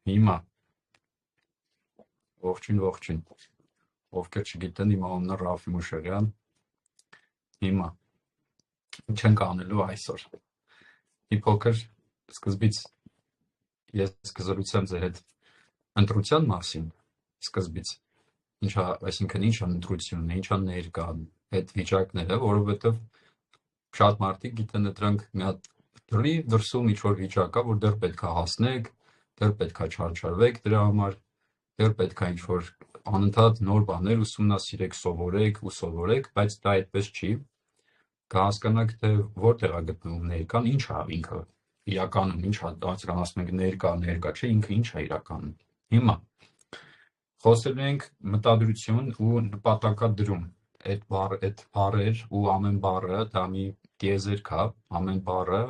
Հիմա ողջույն, ովքեր չգիտեն, իմ անունը Ռաֆի Մուշեղյան, հիմա ինչ ենք անելու այսօր, մի փոքր սկզբից ես կզրուցեմ ձեր հետ ընտրության մասին, սկզբից, այսինքն ինչ է ընտրությունն, ինչ է ներկան, այդ վիճակները, որովհետև շատ մարդիկ գիտեն դրանք մի հատ դրի դրսում ինչ-որ վիճակ կա, որ դեռ պետք է հասնեք, դեռ պետք է չարչարվեք դրա համար, դեռ պետք է ինչ-որ անընդհատ նոր բաներ ուսումնասիրեք, սովորեք, բայց դա այդպես չի, կհասկանաք, թե որտեղ է գտնվում ներկան, ինչ է ինքը իրականում, ինչ է, ասում ենք ներկա չէ, ինքը ինչ է իրականում։ Հիմա խոսելու ենք մտադրություն ու նպատակադրում, այդ բառեր ու ամեն բառը դա մի տիեզերք է, ամեն բառը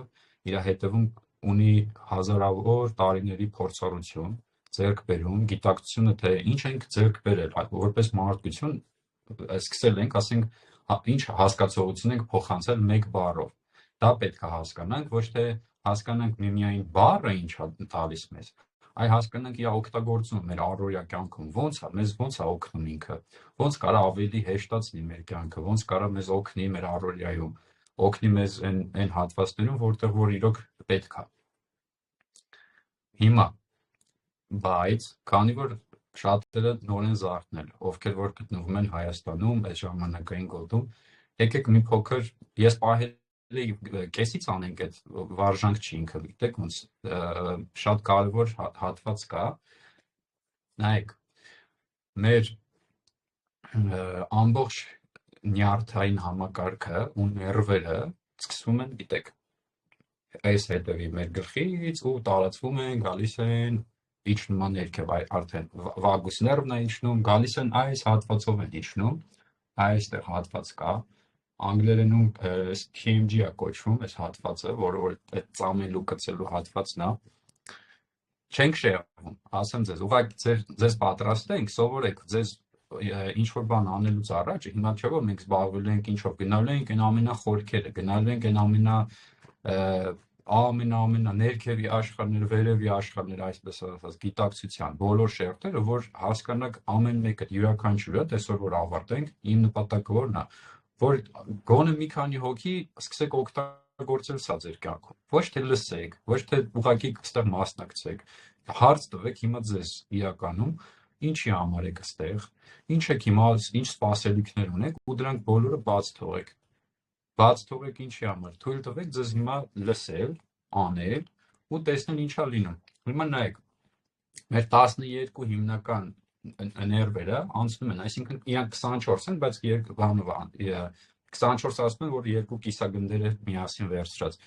իր հետևում ունի հազարավոր տարիների փորձառություն, ձեռք բերում, գիտակցությունը, թե ինչ ենք ձեռք բերել, որպես մարդկություն սկսել ենք, ասենք, ինչ հասկացողություն ենք փոխանցել մեկ բառով։ Դա պետք է հասկանանք, ոչ թե հասկանանք միայն բառը ինչ է տալիս մեզ, այ հասկանանք իր օգտագործումը մեր առօրյա կյանքում, մեզ ոնց է օգնում ինքը, ոնց կարա ավելի հեշտացնի մեր կյանքը, ոնց կարա մեզ օգնի մեր առօրյայում, օգնի մեզ այն հատվածներում, որտեղ որ իրոք պետք է։ Հիմա, բայց քանի որ շատերը նոր են զարթնել, ովքեր որ գտնվում են Հայաստանում, այս ժամանակային գոտում, եկեք մի փոքր, ես պահել կեսից անենք այդ վարժանք չի ինքը, գիտեք ոնց, շատ կարևոր հատված կա, նայեք, մեր ամբողջ նյարդային համակարգը ու ներվերը սկսվում են, գիտեք, այս հետևի մեր գլխից ու տարածվում են, գալիս են, իջնում են ներքև, արդեն վագուս ներվն է իջնում, գալիս են այս հատվածով են իջնում, այստեղ հատված կա, անգլերենում TMG է կոչվում, այս հատվածը, որը որ այդ ծամելու կծելու հատվածն է, չենք շեղվում, ասեմ ձեզ, ուղղակի ձեզ պատրաստենք, սովորեք, ձեզ ինչ-որ բան անելուց առաջ, հիմա չէ, որ մենք զբաղվելու ենք ինչ-որ, գնալու ենք այն ամենախորքերը, գնալու ենք այն ամենա ներքևի աշխարհներ, վերևի աշխարհներ, այսպես ասած, գիտակցության բոլոր շերտերը, որ հասկանաք ամեն մեկը յուրաքանչյուրը, այսօր որ ավարտենք, իմ նպատակը որն է, որ գոնե մի քանի հոգի սկսեք օգտագործել սա ձեր կյանքում, ոչ թե լսեք, ոչ թե ուղղակի այստեղ մասնակցեք, հարց տվեք հիմա ձեզ իրականում, ինչի համար եք այստեղ, ինչ եք հիմա, ինչ սպասելիքներ ունեք ու դրանք բոլորը բաց թողեք ինչի համար, թույլ տվեք ձեզ հիմա լսել, անել ու տեսնել ինչա լինում։ Հիմա նայեք, մեր 12 հիմնական ներվերը անցնում են, այսինքն իրանք 24 են, բայց 24 ասում են, որ երկու կիսագնդերը միասին վերցրած։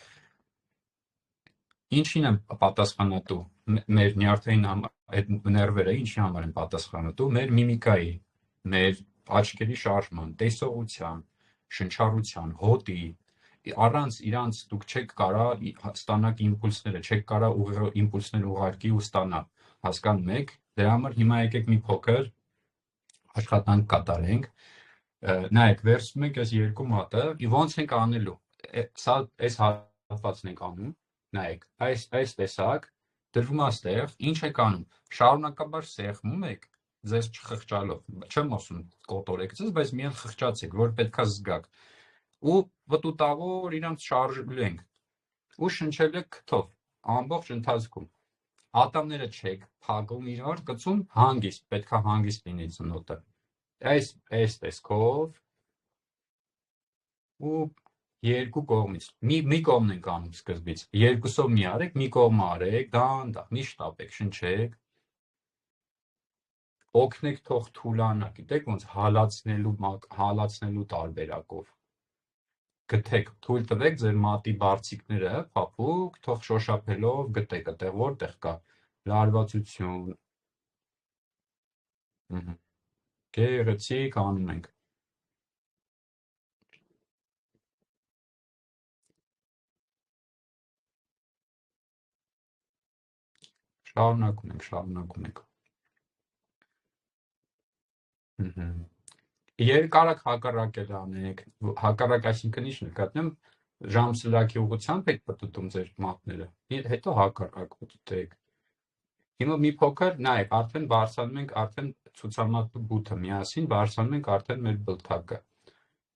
Ինչին են պատասխանատու մեր նյարդային այդ ներվերը, ինչի համար են պատասխանատու, մեր միմիկայի, մեր աչքերի շարժման, տեսողության, շնչառության, հոտի, առանց իրանց դուք չեք կարա ստանաք իմպուլսները, չեք կարա իմպուլսներ ուղարկի ու ստանա, հասկանում եք, դրա համար հիմա եկեք մի փոքր աշխատանք կատարենք, նայեք, վերցնում ենք այս երկու մատը, ոնց ենք անելու, սա այս հատվածն ենք անում, նայեք, այս տեսակ, դրվում աստեղ, ինչ եք անում, շարունակաբար սեղմում եք, ձեզ չխղճալով, չեմ ասում կոտորեք ձեզ, բայց միայն խղճացեք, որ պետքա զգաք, ու վտուտավոր իրանց շարժելու ենք, ու շնչել եք քթով, ամբողջ ընթացքում, ատամները չեք փակում իրար, գցում հանգիստ, պետքա հանգիստ լինի ծնոտը, այս տեսքով, ու երկու կողմից, մի կողմն ենք անում սկզբից, երկուսով մի արեք, մի կողմը արեք, դանդաղ, մի շտապեք, շնչեք, օգնեք թող թուլանա, գիտեք ոնց հալացնելու տարբերակով, գտեք, թույլ տվեք ձեր մատի բարձիկները, փափուկ, թող շոշափելով գտեք, այդտեղ որտեղ կա լարվածություն, գեղեցիկ անում ենք, շարունակում ենք, երկարակ հակառակել անեք, հակառակ այսինքն ինչ նկատեմ, ժամսլաքի ուղղությամբ եք պտտում ձեր մատները, հետո հակառակ պտտեք, Հիմա մի փոքր նայեք, արդեն բարձրանում ենք արդեն ցուցամատու բութը միասին, բարձրանում ենք արդեն մեր բլթակը։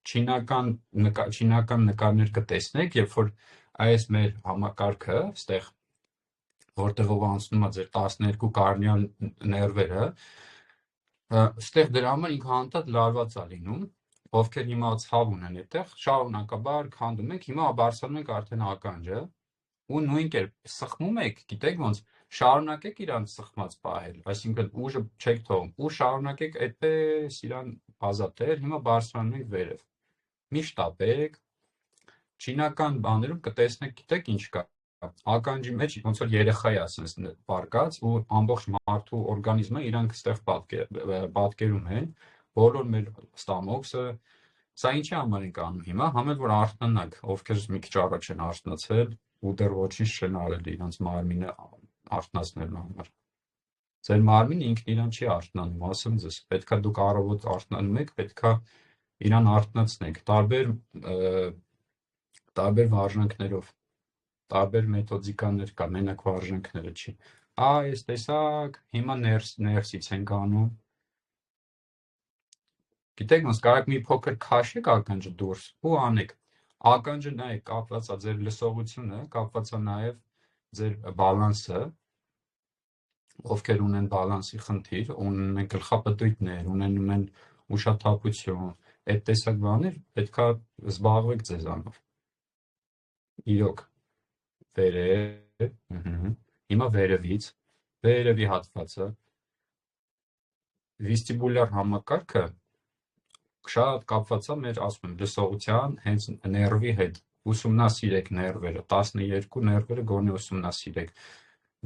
Չինական նկարներ կտեսնեք, երբ որ այս մեր համակարգը, այստեղ որտեղով անցնում է ձեր 12 կարնիալ ներվերը, այստեղ դրա համար ինքը հանդարտ լարված է լինում, ովքեր հիմա ցավ ունեն այդտեղ, շարունակաբար քանդում եք, հիմա բարձրանում ենք արդեն ականջը, ու նույն կերպ սխմում եք, գիտեք ոնց, շարունակեք իրան սխմած պահել, այսինքն ուժը չեք թողում, ու շարունակեք այդպես իրան ազատել, հիմա բարձրանում ենք վերև, մի շտապեք, չինական բաներում կտեսնեք, գիտեք ինչ կա, ականջի մեջ ոնց որ երեխայի ասես պարկած, ու ամբողջ մարդու օրգանիզմը իրանք ստեղ պատկերում են, բոլոր մեր ստամոքսը, սա ինչի համար ենք անում հիմա, համել որ արթնանանք, ովքեր մի քիչ առաջ են արթնացել, ու դեռ ոչինչ չեն արել իրանց մարմինը արթնացնելու համար։ Ձեր մարմինը ինքն իրան չի արթնանում, ասեմ ձեզ, պետքա դուք առավոտ արթնանում եք, պետքա իրան արթնացնեք, տարբեր վարժանքներով, տարբեր մեթոդիկաներ կա, մենակ վարժանքները չի։ Այս տեսակ, հիմա ներսից ենք անում։ Գիտեք ոնց, կարաք մի փոքր քաշեք ականջը դուրս ու անեք։ Ականջը նայեք, կապված է ձեր լսողությունը, կապված է նաև ձեր բալանսը, ովքեր ունեն բալանսի խնդիր, ունեն են գլխապտույտներ, ունենում են ուշաթափություն, այդ տեսակ բաներ պետքա զբաղվեք ձեզանով։ Իրոք, վերև, հիմա վերևից, վերևի հատվածը, վեստիբուլյար համակարգը շատ կապված է մեր, ասում եմ, լսողության հենց ներվի հետ, ուսումնասիրեք ներվերը, 12 ներվերը գոնե ուսումնասիրեք,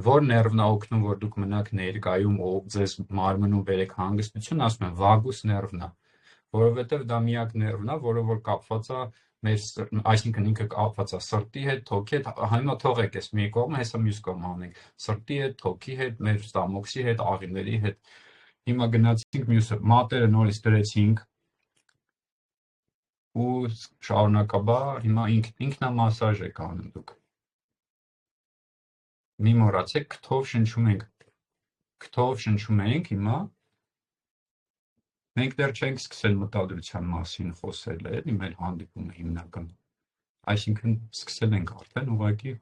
որ ներվն է օգնում, որ դուք մնաք ներկայում, ձեզ մարմնում բերեք հանգստություն, ասում եմ, վագուս ներվն է, որովհետև դա միակ ներվն է, որը որ կապված է մեր, այսինքն ինքը կապված է սրտի հետ, թոքի հետ, հիմա թողեք այս մի կողմը, հեսա մյուս կողմը անենք, սրտի հետ, թոքի հետ, մեր ստամոքսի հետ, աղիների հետ, հիմա գնացինք մյուսը, մատերը նորից դրեցինք, ու շարունակաբար, հիմա ինքնամասաժ եք անում դուք, մի մոռացեք, քթով շնչում ենք հիմա, մենք դեռ չենք սկսել մտադրության մասին խոսել, էլի մեր հանդիպումը հիմնական, այսինքն սկսել ենք արդեն ուղղակի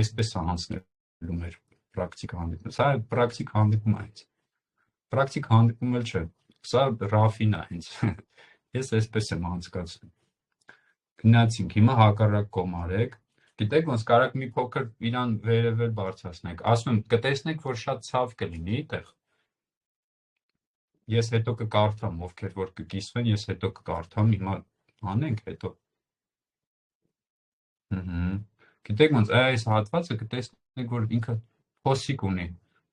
այսպես է անցնելու մեր պրակտիկ հանդիպումը, սա պրակտիկ հանդիպում է հենց, պրակտիկ հանդիպում էլ չէ, սա ռաֆին է հենց, ես այսպես եմ անցկացնում, գնացինք, հիմա հակառակ կողմ արեք, գիտեք ոնց կարաք մի փոքր իրան վերևել բարձրացնեք, ասում եմ, կտեսնեք, որ շատ ցավ կլինի այդտեղ, ես հետո կկարդամ, ովքեր որ կկիսվեն, ես հետո կկարդամ, հիմա անենք հետո, գիտեք ոնց այս հատվածը կտեսնեք, որ ինքը փոսիկ ունի,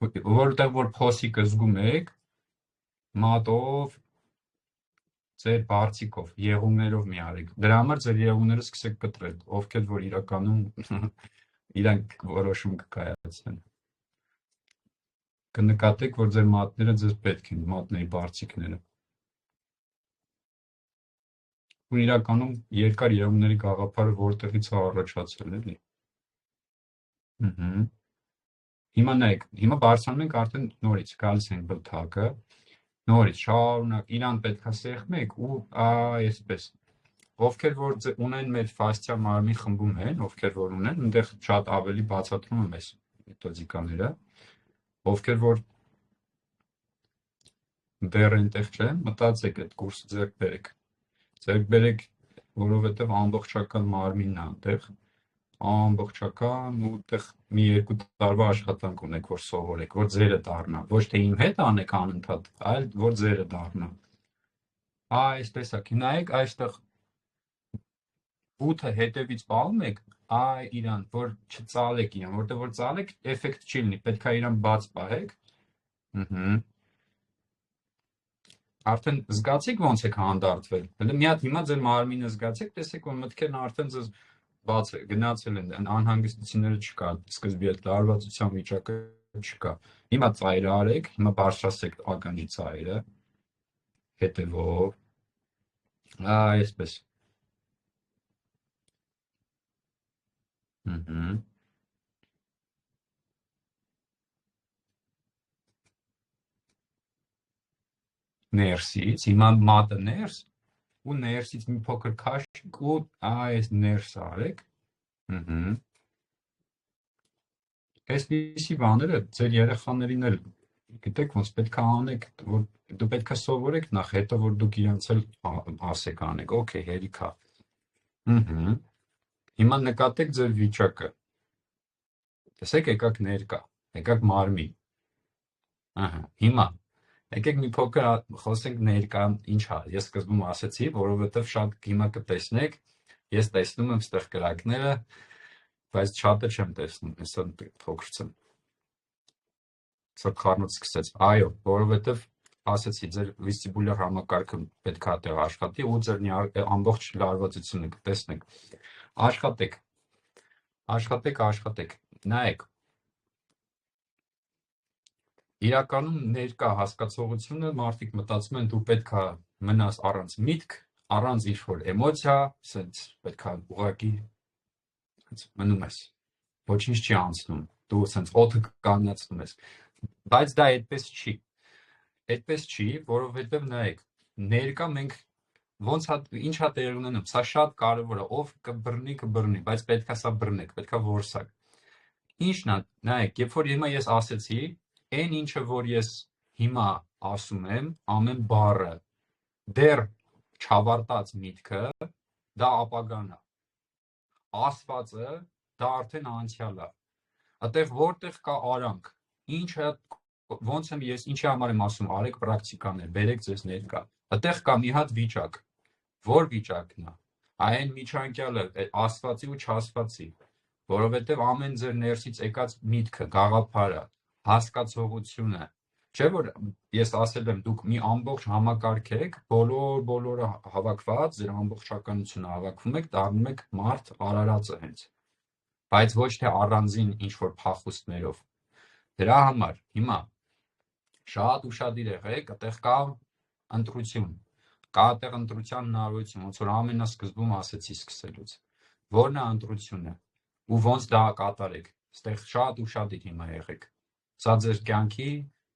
որտեղ որ փոսիկը զգում եք, մատով, ձեր բարձիկով, եղունգներով մի արեք, դրա համար ձեր եղունգները սկսեք կտրել, ովքեր որ իրականում իրանք որոշում կկայացնեն, կնկատեք, որ ձեր մատները ձեզ պետք են, մատների բարձիկները, ու իրականում երկար եղունգների գաղափարը որտեղից է առաջացել, էլի, հիմա նայեք, հիմա բարձրանում ենք արդեն նորից, գալիս ենք բլթակը, նորից շարունակ, իրան պետքա սեղմեք ու այսպես, ովքեր որ ունեն մեր ֆասցիա մարմնի խմբում են, ովքեր որ ունեն, այնտեղ շատ ավելի բացատրում եմ այս մեթոդիկաները, ովքեր որ դեռ այնտեղ չեն, մտածեք այդ կուրսը ձեռք բերեք, որովհետև ամբողջական մարմինն է այնտեղ, ամբողջական ու այդտեղ մի 2 տարվա աշխատանք ունեք, որ սովորեք, որ ձերը դառնա, ոչ թե իմ հետ անեք անընդհատ, այլ որ ձերը դառնա, այս տեսակ, նայեք այստեղ բութը հետևից պահում եք, իրան, որ չծալեք իրան, որտեղ որ ծալեք, էֆեկտ չի լինի, պետքա իրան բաց պահեք, արդեն զգացիք ոնց եք հանդարտվել, մի հատ հիմա ձեր մարմինը զգացեք, տեսեք, որ մտքերն արդեն ձեզ բաց է, գնացել են, անհանգստությունները չկա, սկզբի այդ լարվածության վիճակը չկա, հիմա ծայրը արեք, հիմա բարձրացրեք ականջի ծայրը, հետևով, այսպես, ներսից, հիմա մատը ներս, ու ներսից մի փոքր քաշիկ ու այս ներս արեք, այսպիսի բաները ձեր երեխաներին էլ գիտեք ոնց պետք է անեք, որ դու պետք է սովորեք նախ, հետո որ դուք իրենց էլ ասեք անեք, օքեյ, հերիքա։ Հիմա նկատեք ձեր վիճակը։ Տեսեք, եկաք ներկա, եկաք մարմին։ Հիմա եկեք մի փոքր խոսենք ներկա ինչ է։ Ես սկզբում ասեցի, որովհետև շատ հիմա կտեսնեք, ես տեսնում եմ ստեղ կրակները, բայց շատը չեմ տեսնում, հեսա փոքրցեմ։ Սա խառնոց սկսեց։ Այո, որովհետև ասեցի, ձեր վեստիբուլյար համակարգը պետք է այդտեղ աշխատի ու ձեր ամբողջ լարվածությունը կտեսնեք։ Աշխատեք։ Նայեք։ Իրականում ներկա հասկացողությունը մարդիկ մտածում են դու պետք է մնաս առանց միտք, առանց ինչ-որ էմոցիա, սենց պետք է ուղղակի մնում ես։ Ոչինչ չի անցնում։ Դու սենց օդը կանացնում ես։ Բայց դա այդպես չի, որովհետև նայեք, ներկա մենք ոնց ինչ է տեղի ունենում, սա շատ կարևոր է, ով կբռնի, բայց պետք է սա բռնեք, պետք է որսակ։ Ինչն է, նայեք, երբ որ հիմա ես ասեցի, այն ինչը որ ես հիմա ասում եմ, ամեն բառը, դեռ չավարտած միտքը, դա ապագան է։ Ասվածը դա արդեն անցյալ է։ Այդտեղ որտեղ կա արանք, ինչը ոնց եմ ես ինչի համար եմ ասում, արեք պրակտիկաներ, բերեք ձեզ ներկա։ Այդտեղ կա մի հատ վիճակ։ Որ վիճակն է։ Այն միջանկյալը ասվածի ու չասվածի, որովհետև ամեն ձեր ներսից եկած միտքը, գաղափարը, հասկացողությունը, չէ՞ որ ես ասել եմ դուք մի ամբողջ համակարգ եք, բոլորը հավաքված, ձեր ամբողջականությունը հավաքվում եք, դառնում եք մարդ արարածը հենց։ Բայց ոչ թե առանձին ինչ-որ փախուստներով։ Դրա համար հիմա շատ ուշադիր եղեք, այդտեղ կա ընտրություն, կա այդտեղ ընտրության հնարավորություն, ոնց որ ամենասկզբում ասեցի սկսելուց։ Որն է ընտրությունը ու ոնց դա կատարեք, այդտեղ շատ ուշադիր հիմա եղեք։ Սա ձեր կյանքի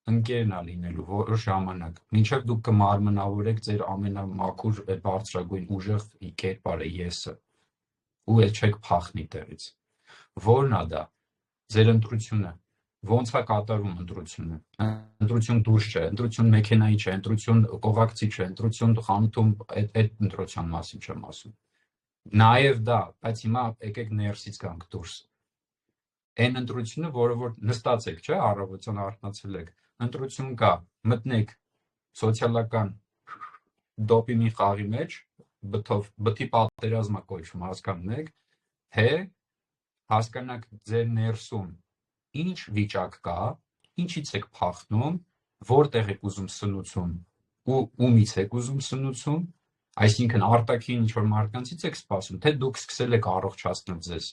ընկերն է լինելու որոշ ժամանակ, մինչև դուք կմարմնավորեք ձեր ամենամաքուր բարձրագույն ուժեղ կերպարը եսը, ու էլ չեք փախնի տեղից։ Որն է դա։ Ձեր ընտրությունը։ Ոնց է կատարվում ընտրությունը։ Ընտրություն դուրս չէ, ընտրություն մեքենայի չէ, ընտրություն կողակցի չէ, ընտրություն խանութում այդ ընտրության մասին չեմ ասում։ Նաև դա, բայց հիմա եկեք ներսից գանք դուրս։ Այն ընտրությունը, որը որ նստած եք, չէ, առավոտյան արթնացել եք, ընտրություն կա, մտնեք սոցիալական դոպամին խաղի մեջ, բթի պատերազմա կոչվում, հասկանում եք, թե հասկանաք ձեր ներսում ինչ վիճակ կա, ինչից եք փախնում, որտեղ եք ուզում սնուցում ու ումից եք ուզում սնուցում, այսինքն արտաքին ինչ-որ մարդկանցից եք սպասում, թե դուք սկսել եք առողջացնել ձեզ,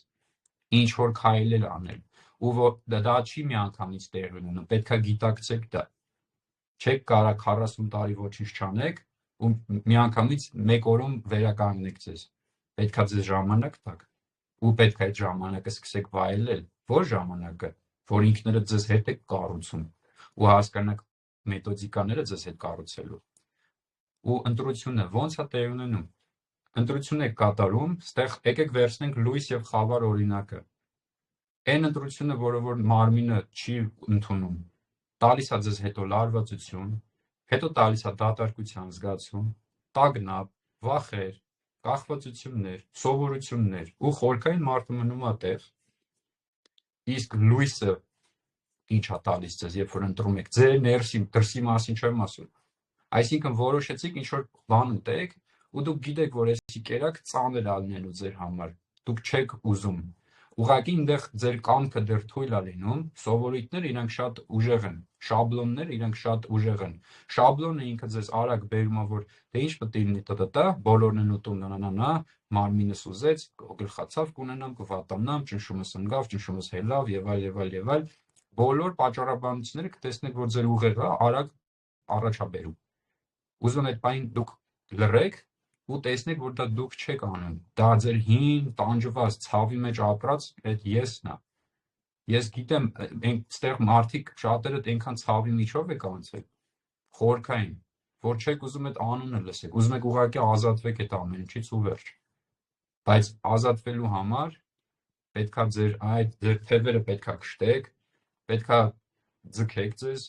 ինչ-որ քայլեր անել, ու դա չի միանգամից տեղի ունենում, պետք է գիտակցեք դա, չեք կարող 40 տարի ոչինչ չանեք ու միանգամից մեկ օրում վերականգնեք ձեզ, պետք է ձեզ ժամանակ տաք, ու պետք է այդ ժամանակը սկսեք վայելել, որ ժամանակը, որ ինքներդ ձեզ հետ եք կառուցում ու հասկանաք մեթոդիկաները ձեզ հետ կառուցելու։ Ու ընտրությունը ոնց է տեղի ունենում։ Ընտրություն եք կատարում, ստեղ եկեք վերցնենք լույս եւ խավար օրինակը։ Այն ընտրությունը, որը որ մարմինը չի ընդունում, տալիս է ձեզ հետո լարվածություն, հետո տալիս է դատարկության զգացում, տագնապ, վախեր, կախվածություններ, սովորություններ ու խորքային մարդը մնում է տեղ։ Իսկ լույսը ինչ է տալիս ձեզ, երբ որ ընտրում եք ձեր ներսի, դրսի մասին չեմ ասում։ Այսինքն որոշեցիք ինչ-որ բան ուտեք ու դուք գիտեք, որ այսի կերակ ծանր է լինելու ձեր համար։ Դուք չեք ուզում։ Ուղղակի այնտեղ ձեր կամքը դեռ թույլ է լինում, սովորույթները իրանք շատ ուժեղ են, շաբլոնները իրանք շատ ուժեղ են։ Շաբլոնը ինքը ձեզ արագ բերում է, որ դե ինչ պետք է լինի տտտա, բոլորն են ուտում նանանա, մարմինս ուզեց, գլխացավ կունենամ, կվատանամ, ճնշումս ընկավ, ճնշումս հելավ եւ այլ։ Բոլոր պատճառաբանությունները կտեսնեք, որ ձեր ուղեղը արագ առաջ է բերում։ Ուզում այդ բանին դուք լռեք ու տեսնեք, որ դա դուք չեք անում, դա ձեր հին, տանջված, ցավի մեջ ապրած այդ եսն է։ Ես գիտեմ, այստեղ մարդիկ շատերը այնքան ցավի միջով եք անցել, խորքային, որ չեք ուզում այդ անունը լսեք, ուզում եք ուղղակի ազատվեք այդ ամեն ինչից ու վերջ։ Բայց ազատվելու համար պետքա ձեր թևերը պետքա կշտեք, պետքա ձգեք ձեզ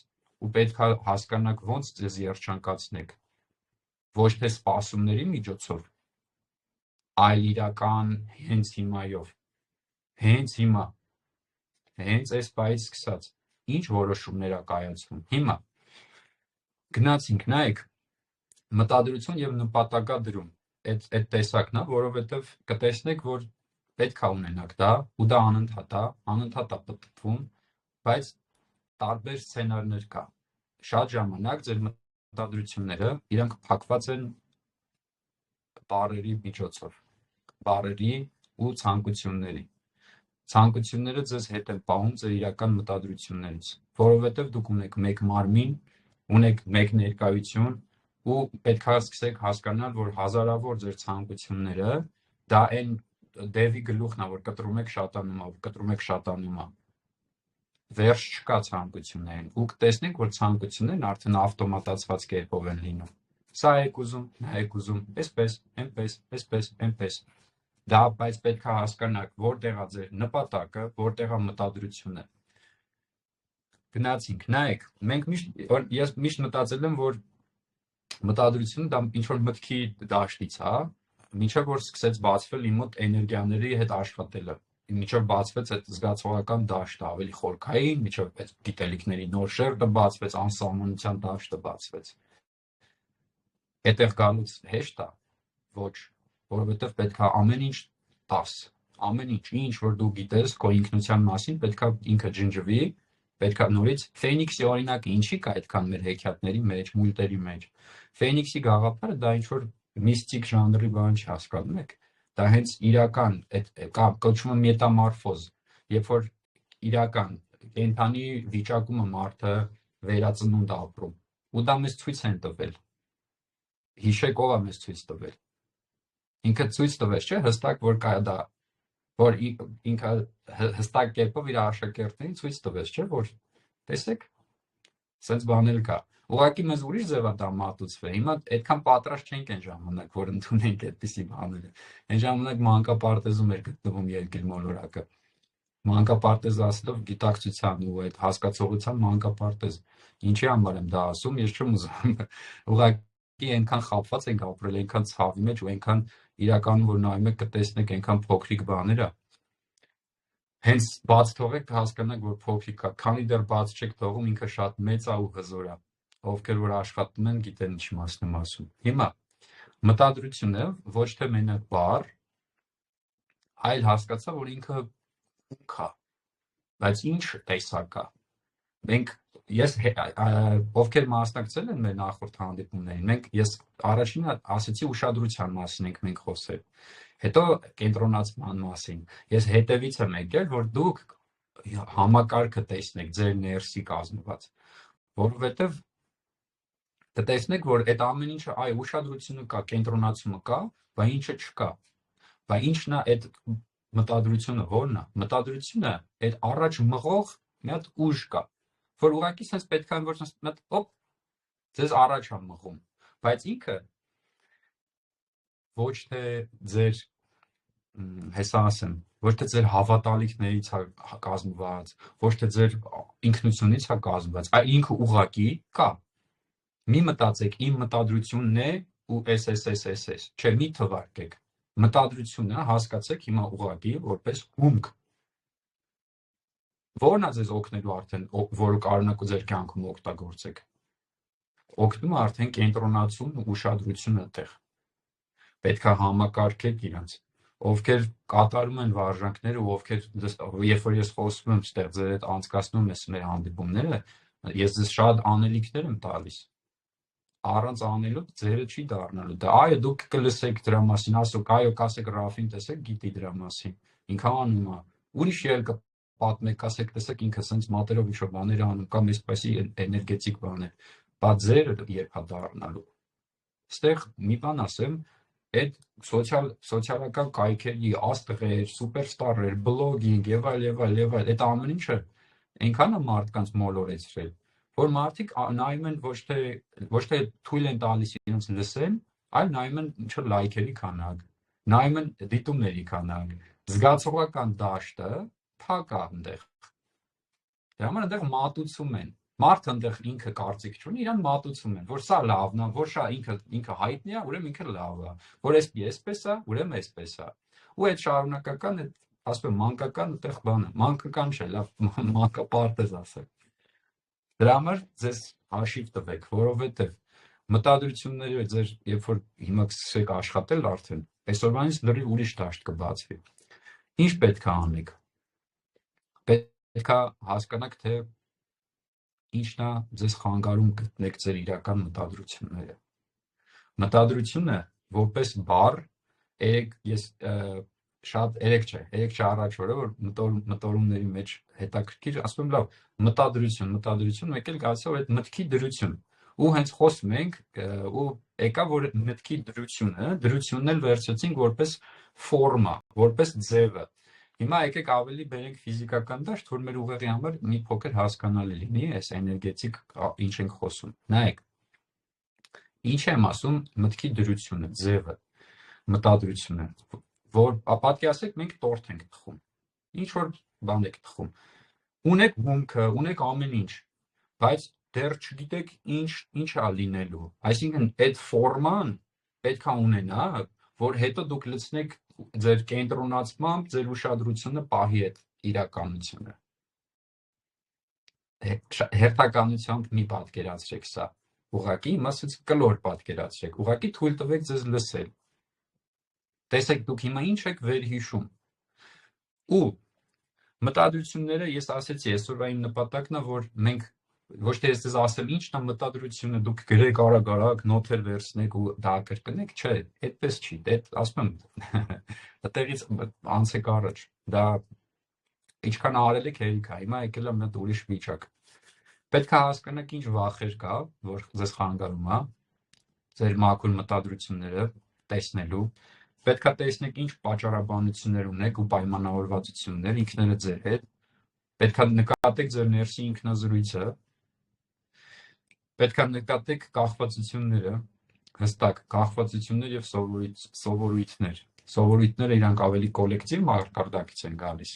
ու պետքա հասկանաք ոնց ձեզ երջանկացնեք, ոչ թե սպասումների միջոցով, այլ իրական հենց հիմայով, հենց հիմա, հենց այս պահից սկսած, ինչ որոշումներ ա կայացվում, հիմա, գնացինք, նայեք, մտադրություն և նպատակադրում, այդ տեսակն է, որովհետև կտեսնեք, որ պետք է ունենաք դա, ու դա անընդհատ է պտտվում, բայց տարբեր սցենարներ կա։ Շատ ժամանակ ձեր մտադրությունները իրանք փակված են բառերի միջոցով, բառերի ու ցանկությունների։ Ցանկությունները ձեզ հետ են պահում ձեր իրական մտադրություններից, որովհետև դուք ունեք մեկ մարմին, ունեք մեկ ներկայություն ու պետք է սկսեք հասկանալ, որ հազարավոր ձեր ցանկությունները դա այն դևի գլուխն է, որ կտրում եք շատանում է, վերջ չկա ցանկություններին, ու կտեսնենք, որ ցանկություններն արդեն ավտոմատացված կերպով են լինում։ Սա եք ուզում, նա եք ուզում, այսպես, այնպես։ Դա բայց պետք է հասկանաք, որտեղ է ձեր նպատակը, որտեղ է մտադրությունը։ Գնացինք, նայեք, ես միշտ մտածել եմ, որ մտադրությունը դա ինչ-որ մտքի դաշտից է, մինչև որ սկսեց բացվել իմ մոտ էներգիաների հետ աշխատելը, մինչև բացվեց այդ զգացողական դաշտը, ավելի խորքային, մինչև այդ գիտելիքների նոր շերտը բացվեց, անսահմանության դաշտը բացվեց։ Այդտեղ գալուց հեշտ է, ոչ, որովհետև պետք է ամեն ինչ տաս, ամեն ինչ, որ դու գիտես քո ինքնության մասին, պետք է ինքը ջնջվի, պետք է նորից Ֆենիքսի օրինակը ինչի կա այդքան մեր հեքիաթների մեջ, մուլտերի մեջ։ Ֆենիքսի գաղափարը դա ինչ-որ միստիկ ժանրի բան չի, հասկանում եք։ Դա հենց իրական, կոչվում է մետամորֆոզ, երբ որ իրական կենդանի վիճակում է մարդը վերածնունդ ապրում, ու դա մեզ ցույց են տվել։ Հիշեք ով է մեզ ցույց տվել։ Ինքը ցույց տվեց, չէ՞, հստակ որ կա դա, որ ինքը հստակ կերպով իր աշակերտներին ցույց տվեց, չէ՞, որ տեսեք, սենց բանել կա։ Ուղղակի մեզ ուրիշ ձև է դա մատուցվել։ Հիմա այդքան պատրաստ չենք այն ժամանակ, որ ընդունենք այդպիսի բաները։ Այն ժամանակ մանկապարտեզում էր գտնվում երկիր մոլորակը։ Մանկապարտեզ ասելով գիտակցության ու այդ հասկացողության մանկապարտեզ։ Ինչի համար եմ դա ասում, ես չեմ ուզում։ Ուղղակի այնքան խաբված ենք ապրել, այնքան ցավի մեջ ու այնքան իրականում որ նայում եք կտեսնեք այնքան փոքրիկ բաներ է։ Հենց բաց թողեք հասկանաք, որ փոքրիկ է, քանի դեռ բաց չեք թողում, ինքը շատ մեծ է ու հզոր է։ Ովքեր որ աշխատում են, գիտեն ինչ մասն եմ ասում։ Հիմա մտադրությունը ոչ թե մենակ բառ, այլ հասկացա, որ ինքը ունք է, բայց ինչ տեսակ է։ Ովքեր մասնակցել են մեր նախորդ հանդիպումներին, ես առաջինը ասեցի ուշադրության մասին ենք մենք խոսել, հետո կենտրոնացման մասին։ Ես հետևից եմ եկել, որ դուք համակարգը տեսնեք ձեր ներսի կազմված, որովհետև կտեսնեք, որ այդ ամեն ինչը, ուշադրությունը կա, կենտրոնացումը կա, բայց ինչը չկա։ Բայց ինչն է այդ մտադրությունը, որն է։ Մտադրությունը այդ առաջ մղող մի հատ ուժ կա, որ ուղղակի sense պետք է որ մի հատ հոպ ձեզ առաջ է մղում, բայց ինքը ոչ թե ձեր հեսա ասեմ, ոչ թե ձեր հավատալիքներից է կազմված, ոչ թե ձեր ինքնությունից է կազմված, այլ ինքը ուղղակի կա։ Մի մտածեք, իմ մտադրությունն է ու էս, չէ, մի թվարկեք։ Մտադրությունը հասկացեք հիմա ուղղակի որպես հումք։ Որն է ձեզ օգնելու արդեն, որը կարողանաք ձեր կյանքում օգտագործեք։ Օգնում է արդեն կենտրոնացումն ու ուշադրությունը տեղ։ Պետք է համակարգեք իրանց, ովքեր կատարում են վարժանքները, ովքեր երբ որ ես խոսում եմ ստեղ ձեր հետ անցկացնում ես մեր հանդիպումները, ես ձեզ շատ անելիքներ եմ տալիս։ Առանց անելու ձերը չի դառնալու։ Դա այո, դուք կլսեք դրա մասին, ասոք, այո, կասեք Ռաֆին, տեսեք, գիտի դրա մասին։ Ինքը անում է։ Ուրիշ ել կպատմեք, ասեք, տեսեք, ինքը սենց մատերով ինչ-որ բաներ անում, կամ այսպեսի էներգետիկ բաներ։ Բայց ձերը երբ է դառնալու։ Ստեղ մի բան ասեմ, այդ սոցիալական կայքերի, աստղեր, սուպերստարներ, բլոգինգ եւ այլ, այդ ամեն ինչը այնքան է մարդկանց մոլորեցրել, որ մարդիկ նայում են ոչ թե թույլ են տալիս իրենց լսեն, այլ նայում են ինչ որ լայքերի քանակ, նայում են դիտումների քանակ, զգացողական դաշտը փակ է այնտեղ։ Դրա համար այնտեղ մատուցում են։ Մարդը այնտեղ ինքը կարծիք չունի, իրան մատուցում են, որ սա լավն է, որ սա ինքը հայտնի է, ուրեմն ինքը լավ է, որ էսպես է, ուրեմն էսպես է։ Ու այդ շարունակական, այդ ասում եմ մանկական այդտեղ բանը, մանկական չէ, լավ մանկապարտեզ ասել։ Դրա համար ձեզ հաշիվ տվեք, որովհետև մտադրությունները ձեր երբ որ հիմա սկսեք աշխատել արդեն, այսօրվանից լրիվ ուրիշ դաշտ կբացվի։ Ինչ պետք է անեք։ Պետք է հասկանաք, թե ինչն է ձեզ խանգարում գտնեք ձեր իրական մտադրությունները։ Մտադրությունը որպես բառ, ես շատ երեք չէ առաջ օրը, որ մտորումների մեջ հետաքրքիր, ասում եմ լավ, մտադրություն, մեկ էլ գալիս է որ այդ մտքի դրություն։ Ու հենց խոսում ենք, ու եկա որ մտքի դրությունն էլ վերցրեցինք որպես ֆորմա, որպես ձևը։ Հիմա եկեք ավելի բերենք ֆիզիկական դաշտ, որ մեր ուղեղի համար մի փոքր հասկանալի լինի, այս էներգետիկ ինչ ենք խոսում։ Նայեք, ինչ եմ ասում մտքի դրությունը, ձևը, մտադրությունը, որ պատկերացրեք մենք տորթ ենք թխում, ինչ որ բան եք թխում, ունեք հումքը, ունեք ամեն ինչ, բայց դեռ չգիտեք ինչ է լինելու, այսինքն այդ ֆորման պետք է ունենա, որ հետո դուք լցնեք ձեր կենտրոնացմամբ ձեր ուշադրությունը պահի այդ իրականությունը։ Հերթականությամբ մի պատկերացրեք սա, ուղղակի իմասից կլոր պատկերացրեք, ուղղակի թույլ տվեք ձեզ լսել։ Տեսեք դուք հիմա ինչ եք վերհիշում։ Ու մտադրությունները ես ասեցի, այսօրվա իմ նպատակն է, որ մենք ոչ թե ես ձեզ ասեմ ինչն է մտադրությունը, դուք գրեք արագ նոթեր վերցնեք ու դա կրկնեք, չէ, այդպես չի, ասում եմ, այդտեղից անցեք առաջ, դա ինչքան արել եք հերիք է, հիմա եկել է մի հատ ուրիշ վիճակ։ Պետք է հասկանաք ինչ վախեր կա, որ ձեզ խանգարում է, ձեր մաքուր մտադրությունները տեսնելու, պետք է տեսնեք ինչ պատճառաբանություններ ունեք ու պայմանավորվածություններ ինքներդ ձեր հետ, պետք է նկատեք ձեր ներսի ինքնազրույցը, պետք է նկատեք կախվածությունները, հստակ կախվածություններ եւ սովորույթներ։ Սովորույթները իրանք ավելի կոլեկտիվ մակարդակից են գալիս։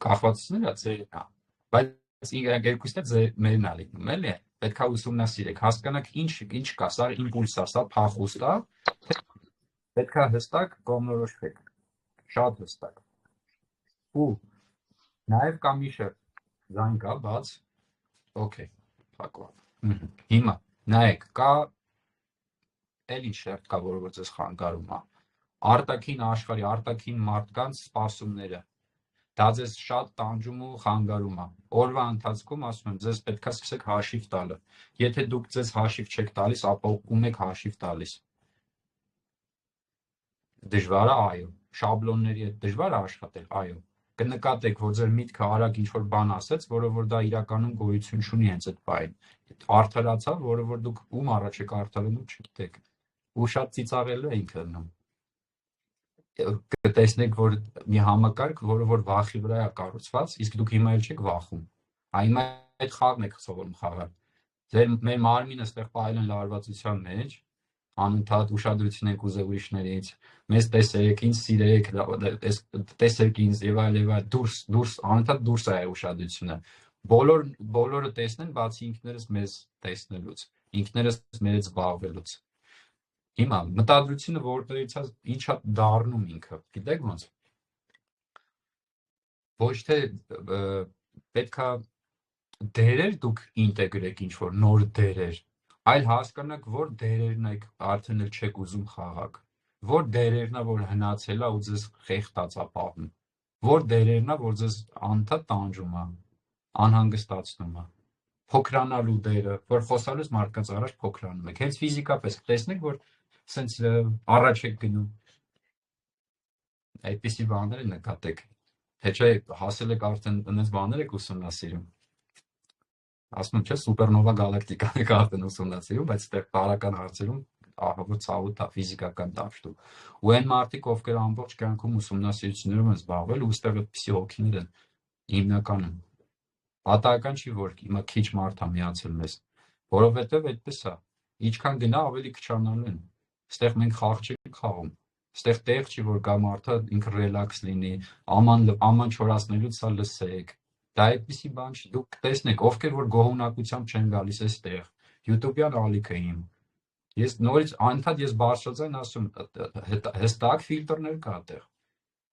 Կախվածությունները ձերն է, բայց երկուսն է մերն է լինում, էլի։ Պետք է ուսումնասիրեք, հասկանաք ինչ կա, սա իմպուլս է, սա փախուստ է, պետք է հստակ կողմնորոշվեք, շատ հստակ։ Ու նաև կա մի շերտ, ձայն կա, բաց, օքեյ, փակված։ Հիմա, նայեք, կա էլ ինչ շերտ կա, որը որ ձեզ խանգարում է, արտաքին աշխարհի, արտաքին մարդկանց սպասումները, դա ձեզ շատ տանջում ու խանգարում է։ Օրվա ընթացքում ասում եմ, ձեզ պետք է սկսեք հաշիվ տալը։ Եթե դուք ձեզ հաշիվ չեք տալիս, ապա ում եք հաշիվ տալիս։ Դժվար է, այո։ Շաբլոնների հետ դժվար է աշխատել, այո։ Կնկատեք, որ ձեր միտքը արագ ինչ-որ բան ասեց, որը որ դա իրականում գոյություն չունի հենց այդ բային։ Արդարացավ, որը որ դուք ում առաջ եք արդարանում չգիտեք։ Ու շատ ծիծաղելու է ինքը դնում։ Կտեսնեք, որ մի համակարգ, որը որ վախի վրա է կառուցված, իսկ դուք հիմա էլ չեք վախում։ Հիմա այդ խաղն եք սովորում խաղալ։ Մեր մարմինը ստեղ պահել են լարվածության մեջ, անընդհատ ուշադրություն ենք ուզել ուրիշներից, մեզ տեսեք, ինձ սիրեք, տեսեք ինձ եւ այլ, դուրս, անընդհատ դուրս է ուշադրությունը։ Բոլորը տեսնեն, բացի ինքներս մեզ տեսնելուց, ինքներս մեզ զբաղվելուց։ Հիմա մտադրությունը որտեղից է ինչա դառնում ինքը, գիտեք ոնց։ Ոչ թե պետքա դերեր դուք ինտեգրեք ինչ-որ նոր դերեր, այլ հասկանաք, որ դերերն եք արդեն էլ չեք ուզում խաղաք, որ դերերն է, որ հնացել է ու ձեզ խեղդած է պահում, որ դերերն է, որ ձեզ անընդհատ տանջում է, անհանգստացնում է, փոքրանալու դերը, որ խոսալուց մարդկանց առաջ փոքրանում եք, հենց ֆիզիկապես տեսնեք, որ սենց առաջ եք գնում, այդպիսի բաները նկատեք, թե չէ հասել եք արդեն այնպես բաներ եք ուսումնասիրում, ասում եմ չէ, սուպերնովա գալակտիկան եք արդեն ուսումնասիրում, բայց այդտեղ տարական հարցերում ահավոր ցավոտ է ֆիզիկական դաշտում, ու այն մարդիկ, ովքեր ամբողջ կյանքում ուսումնասիրություններով են զբաղվել, ու այստեղ այդպիսի հոգիներ են հիմնականում, Պատահական չի, որ հիմա քիչ մարդ է միացել մեզ, որովհետև այդպես է, ինչքան գնա ավելի քչանալու են, ստեղ մենք խաղ չենք խաղում, ստեղ տեղ չի, որ գա մարդը ինքը ռելաքս լինի, աման չորացնելուց սա լսեք, դա այդպիսի բան չի, դուք տեսնեք, ովքեր որ գոհունակությամբ չեն գալիս այստեղ, յութուբյան ալիքը իմ, ես նորից անդադ ես բարձրաձայն ասում, հստակ ֆիլտրներ կա այդտեղ,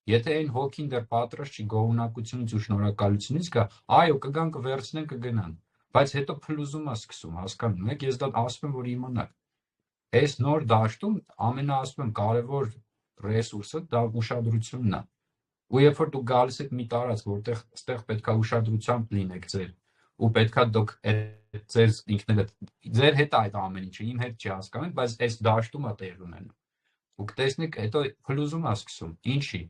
եթե այն հոգին դեռ պատրաստ չի գոհունակությունից ու շնորհակալությունից գա, այո, կգան կվերցնեն կգնան, բայց հետո փլուզում է սկսում, հասկանում եք, ես դա ասում եմ, որ իմանաք, այս նոր դաշտում ամենաասում եմ կարևոր ռեսուրսը դա ուշադրությունն է, ու երբ որ դուք գալիս եք մի տարածք, որտեղ ստեղ պետքա ուշադրությամբ լինեք ձեր, ու պետքա դուք ձեր ինքներդ ձեր հետ այդ ամեն ինչը իմ հետ չի հասկանում, բայց այս դաշտում է տեղ ունենում, ու կտեսնեք հետո փլուզում է սկսում, ինչի,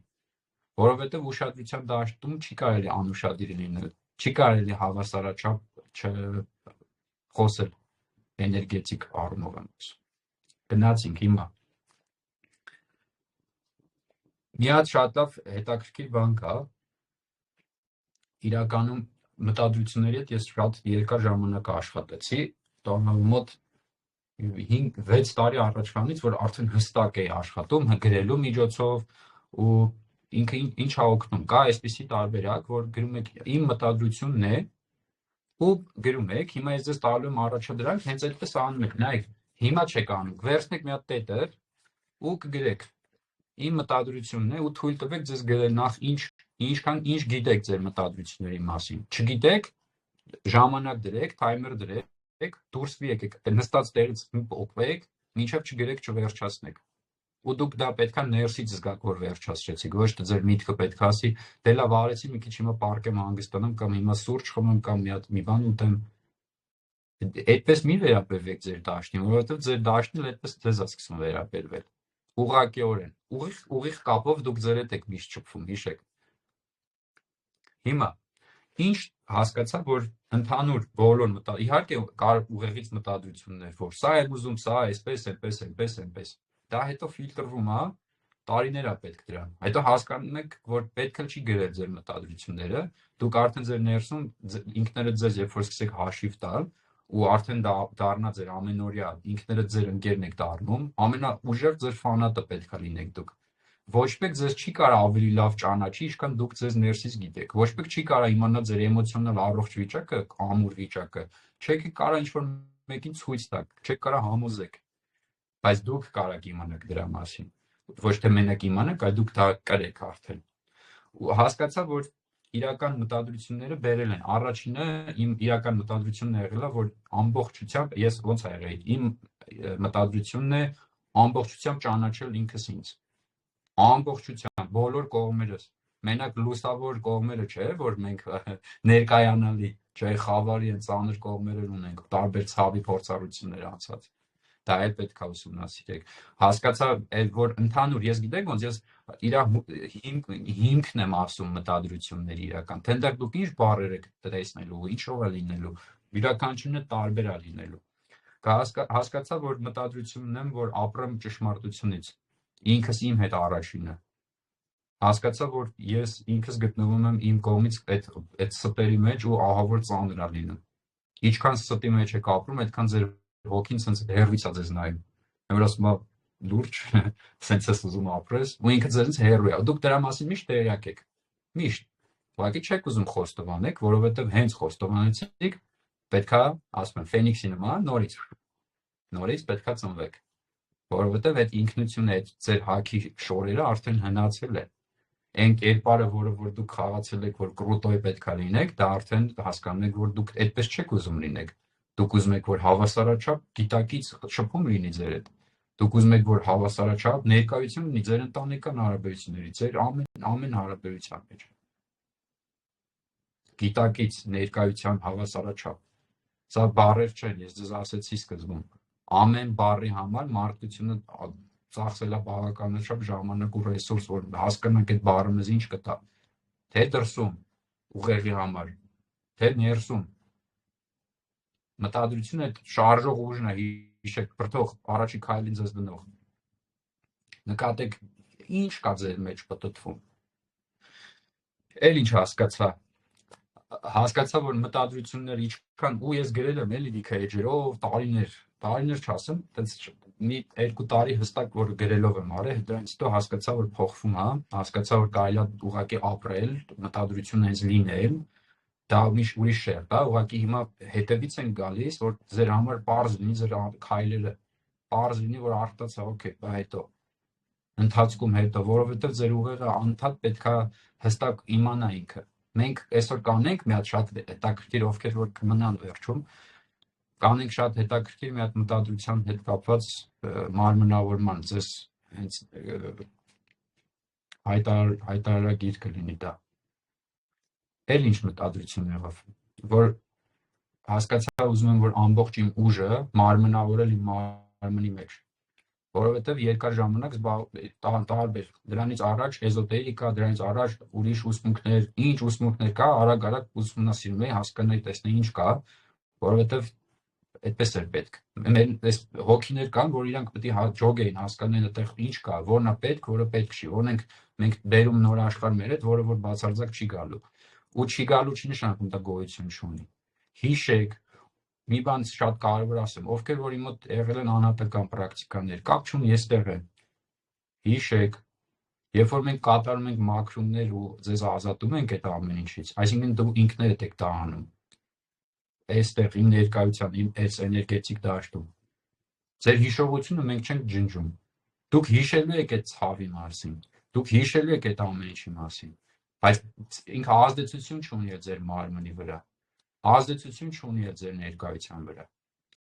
որովհետև ուշադրության դաշտում չի կարելի անուշադիր լինել, չի կարելի հավասարաչափ խոսել էներգետիկ առումով անց։ Գնացինք հիմա։ Մի հատ շատ լավ հետաքրքիր բան կա։ Իրականում մտադրությունների հետ ես շատ երկար ժամանակ աշխատեցի, մոտ 5-6 տարի առաջվանից, որ արդեն հստակ էի աշխատում, գրելու միջոցով ու ինքը ինչ է օգնում, կա այսպիսի տարբերակ, որ գրում եք իմ մտադրությունն է ու գրում եք, հիմա ես ձեզ տալու եմ առաջադրանք, հենց այդպես անում եք, նայեք, հիմա չեք անում, վերցնեք մի հատ տետր ու կգրեք իմ մտադրությունն է ու թույլ տվեք ձեզ գրել նախ ինչ գիտեք ձեր մտադրությունների մասին, չգիտեք, ժամանակ դրեք, թայմեր դրեք, դուրս եկեք, նստած տեղից օգվեք, մինչև չգրեք չվերջացնեք։ Ու դուք դա պետքա ներսից զգաք, որ վերջացրեցիք, ոչ թե ձեր միտքը պետքա ասի, դե լավ արեցի, մի քիչ հիմա պարկեմ հանգստանամ կամ հիմա սուրճ խմեմ կամ մի հատ մի բան ուտեմ։ Այդպես մի վերաբերվեք ձեր դաշտին, որովհետև ձեր դաշտն էլ այդպես ձեզ է սկսում վերաբերվել։ Ուղղակիորեն, ուղիղ կապով դուք ձեր հետ եք միշտ շփվում, հիշեք։ Հիմա ինչ հասկացա, որ ընդհանուր բոլոր իհարկե կար ուղեղից մտադրություններ, որ սա եմ ուզում, սա այսպես, դա հետո ֆիլտրվում է, տարիներ է պետք դրան, հետո հասկանում եք, որ պետք չի գրել ձեր մտադրությունները, դուք արդեն ձեր ներսում ինքներդ ձեզ երբ որ սկսեք հաշիվ տալ, ու արդեն դա դառնա ձեր ամենօրյա, ինքներդ ձեր ընկերն եք դառնում, ամենաուժեղ ձեր ֆանատը պետքա լինեք դուք։ Ոչ մեկ ձեզ չի կարող ավելի լավ ճանաչի, ինչքան դուք ձեզ ներսից գիտեք։ Ոչ մեկ չի կարող իմանալ ձեր էմոցիոնալ առողջ վիճակը, ամուր վիճակը։ Չեք կարող ինչ-որ մեկին ցույց տաք, չեք կարող համոզեք։ Բայց դուք կարող իմանաք դրա մասին։ Ոչ թե մենակ իմանաք, այլ դուք դա կրեք արդեն։ Ու հասկացա, որ իրական մտադրությունները բերել են։ Առաջինը իմ իրական մտադրությունն եղել է, որ ամբողջությամբ ես ոնց ա եղել, իմ մտադրությունն է ամբողջությամբ ճանաչել ինքս ինձ։ Ամբողջությամբ բոլոր կողմերս, մենակ լուսավոր կողմերը չէ, որ մենք ներկայանալի, չէ, խավարի են ծանր կողմեր ունենք, տարբեր ցավի փորձառություններ անցած։ Դա էլ պետք է ուսումնասիրեք։ Հասկացա, որ ընդհանուր ես գիտեք ոնց ես իր հիմքն եմ ասում մտադրությունների իրական, թե այնտեղ դուք ինչ բառեր եք տեսնելու, ինչով է լինելու, յուրաքանչյուրն է տարբեր է լինելու։ Հասկացա, որ մտադրությունն եմ, որ ապրեմ ճշմարտությունից։ Ինքս իմ հետ առաջինը։ Հասկացա, որ ես ինքս գտնվում եմ իմ կողմից այդ ստերի մեջ ու ահա որ ծանր է լինում։ Ինչքան ստի մեջ եք ապրում, այդքան ձեր հոգին sense հերվից է ձեզ նայում։ Որ ասում է լուրջ, sense ես ուզում ապրես, ու ինքը ձեզից հերու է։ Դուք դրա մասին միշտ տեղյակ եք։ Միշտ։ Ուղղակի չեք ուզում խոստովանեք, որովհետև հենց խոստովանեցիք, պետքա, ասում են, ֆենիքսի նման նորից պետքա ծնվեք։ Որովհետև այդ ինքնությունը, այդ ձեր հաքի շորերը արդեն հնացել է։ Այն կերպարը, որը որ դուք խաղացել եք, որ կրուտոյ պետքա լինեք, դա արդեն հասկանում եք, որ դուք այդպես չեք ուզում լինեք։ Դուք ուզում եք, որ հավասարաչափ գիտակից շփում լինի ձեր հետ։ Դուք ուզում եք, որ հավասարաչափ ներկայություն լինի ձեր ընտանեկան հարաբերությունների, ձեր ամեն հարաբերության մեջ։ Գիտակից ներկայության հավասարաչափ։ Սա բառեր չեն, ես ձեզ ասեցի սկզբում։ Ամեն բառի համար մարդկությունը ծախսել է բավականաչափ ժամանակ ու ռեսուրս, որ հասկանանք այդ բառը մեզ ինչ կտա։ Թե դրսում ուղեղի համար, թե ներսում։ Մտադրությունը այդ շարժող ուժն է, հիշեք, բրդող առաջի քայլին ձեզ դնող։ Նկատեք, ինչ կա ձեր մեջ պտտվում։ Էլ ինչ հասկացա։ հասկացա, որ մտադրությունները ինչքան ու ես գրել եմ էլի լիքը էջերով, տարիներ չասեմ, այդպես մի 2 տարի հստակ որ գրելով եմ արել, դրանից հետո հասկացա, որ փոխվում է, հասկացա, որ կարելի է ուղղակի ապրել, մտադրությունը հենց լինել, դա ուրիշ շեր, դա ուղղակի հիմա հետևից են գալիս, որ ձեր համար պարզ լինի, ձեր քայլերը պարզ լինի, որ արտացա, օքեյ, բա հետո ընթացքում հետո, որովհետև ձեր ուղեղը անդադ պետքա հստակ իմանա ինքը։ Մենք այսօր կանենք մի հատ շատ հետաքրքիր, ովքեր որ կմնան վերջում, կանենք շատ հետաքրքիր մի հատ մտադրության հետ կապված մարմնավորման, ձեզ հենց հայտարարագիր կլինի դա։ Էլ ինչ մտադրություն եղավ, որ հասկացա, ուզում եմ, որ ամբողջ իմ ուժը մարմնավորել իմ մարմնի մեջ, որովհետև երկար ժամանակ տարբեր, դրանից առաջ էզոտերիկա, դրանից առաջ ուրիշ ուսմունքներ, ինչ ուսմունքներ կա, արագ ուսումնասիրում էի, հասկանայի, տեսնեի ինչ կա, որովհետև այդպես էր պետք։ Այս հոգիներ կան, որ իրանք պետք է ջոգ էին հասկանալ այդտեղ ինչ կա, որն է պետք, որը պետք չի, որն մենք բերում նոր աշխարհ մեր հետ, որը որ բացարձակ չի գալու։ Ու չի գալու չի նշանակում դա գոյություն չունի։ Հիշեք, մի բան շատ կարևոր ասեմ, ովքեր որ իմ մոտ եղել են անհատական պրակտիկաներ, կապ չունի, էստեղ են։ Հիշեք, երբ որ մենք կատարում ենք մաքրումներ ու ձեզ ազատում ենք այդ ամեն ինչից, այսինքն դու ինքներդ եք դա անում։ Այստեղ իմ ներկայության, իմ այս էներգետիկ դաշտում։ Ձեր հիշողությունը մենք չենք ջնջում։ Դուք հիշելու եք այդ ցավի մասին, դուք հիշելու եք այդ ամեն ինչի մասին, բայց ինքը ազդեցություն չունի ձեր մարմնի վրա, ազդեցություն չունի ձեր ներկայության վրա։